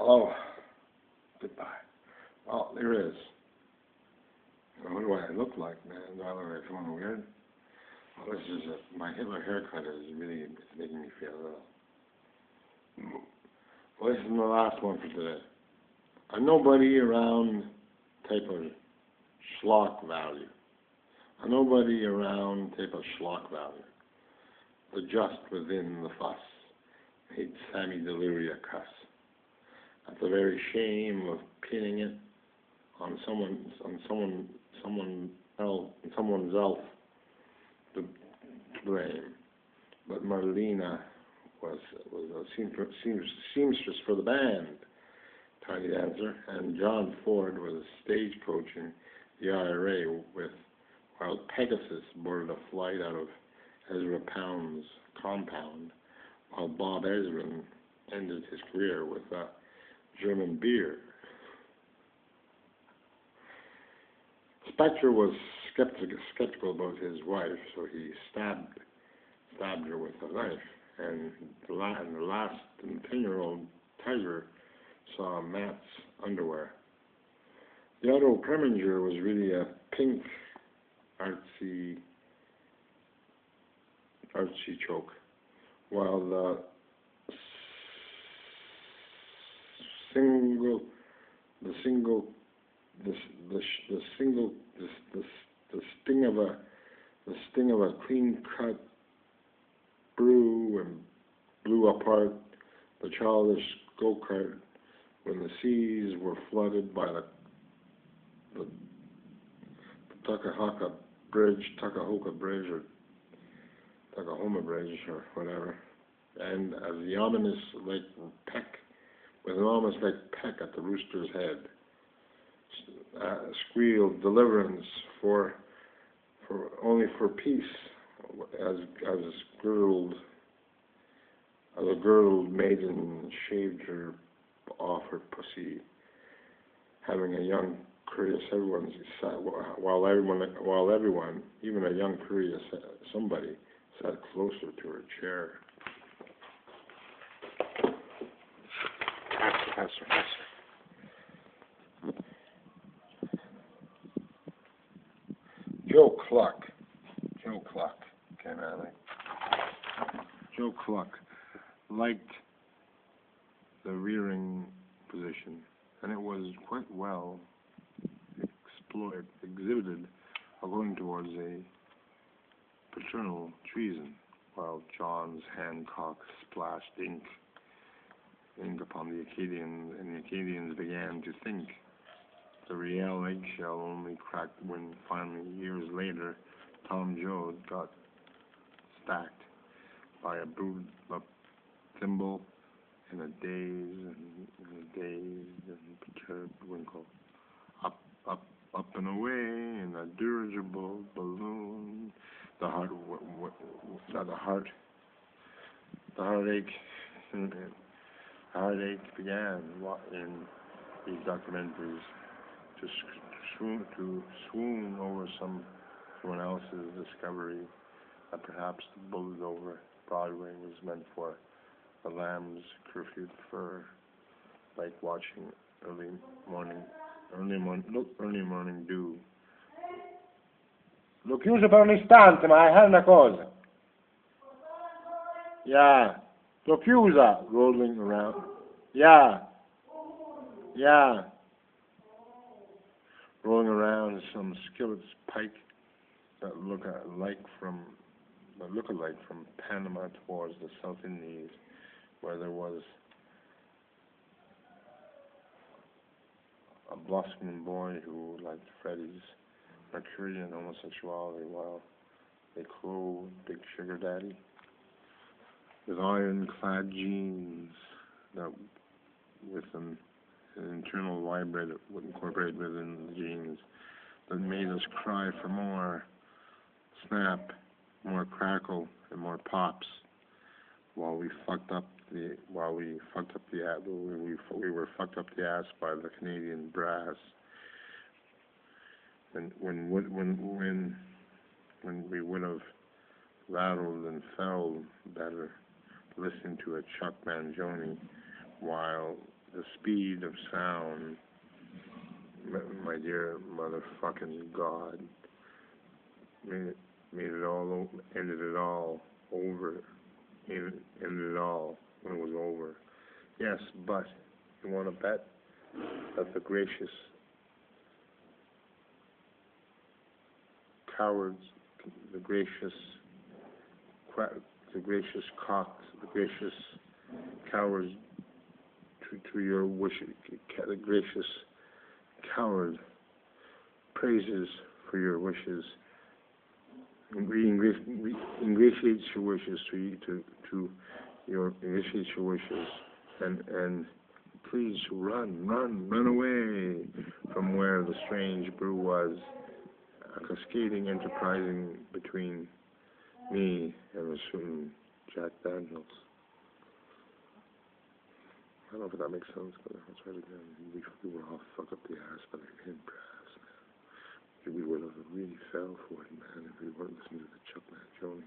Hello. Goodbye. Well, there is. What do I look like, man? Do I look like someone weird? Well, this is my Hitler haircut is really making me feel ill. Well, this is the last one for today. A nobody around type of schlock value. A nobody around type of schlock value. The just within the fuss made Sammy Deliria cuss. At the very shame of pinning it on someone's elf to blame. But Marlena was a seamstress for the band, Tiny Dancer, and John Ford was stagecoaching the IRA while Pegasus boarded a flight out of Ezra Pound's compound, while Bob Ezrin ended his career with a German beer. Spectre was skeptical about his wife, so he stabbed her with a knife. And the 10-year-old Tiger saw Matt's underwear. The Otto Preminger was really a pink, artsy choke, while the sting of a clean-cut brew and blew apart the childish go-kart when the seas were flooded by the Tuckahoka Bridge, or Tuckahoma Bridge, or whatever, and as the ominous peck at the rooster's head squealed deliverance for peace, as a girdled maiden shaved her off her pussy, having a young curious while everyone, even a young curious somebody, sat closer to her chair. Pastor. Joe Cluck. Okay, man. Joe Cluck liked the rearing position, and it was quite well exhibited going towards a paternal treason, while John's Hancock splashed ink upon the Acadians, and the Acadians began to think. The Riel eggshell only cracked when finally, years later, Tom Joad got stacked by a thimble in a dazed and perturbed Winkle. Up and away in a dirigible balloon. The heartache began in these documentaries to swoon over someone else's discovery that perhaps the bullet over Broadway was meant for a lamb's curfewed fur, like watching early morning dew. L'ho chiuso per un istante, ma è una cosa. Yeah. L'ho chiusa, rolling around. Yeah. Rolling around some skillet's pike that look alike from Panama towards the South Indies, where there was a blossoming boy who liked Freddie's Mercurian homosexuality while they clothed Big Sugar Daddy with iron-clad jeans that with an internal vibrator would incorporate within the jeans that made us cry for more snap, more crackle, and more pops, while we were fucked up the ass by the Canadian brass. And when we would have rattled and fell better listening to a Chuck Mangione while the speed of sound, my dear motherfucking God, ended it all over, ended it all when it was over. Yes, but you want to bet that the gracious cowards, the gracious cocks, the gracious cowards to your wishes, the gracious coward praises for your wishes, ingratiates your wishes ingratiates your wishes, and please run away from where the strange brew was, cascading, enterprising between me and a certain Jack Daniels. I don't know if that makes sense, but I'll try it again. We were all fucked up the ass, but I didn't brass, man. We would have really fell for it, man, if we weren't listening to the Chuck Mangione.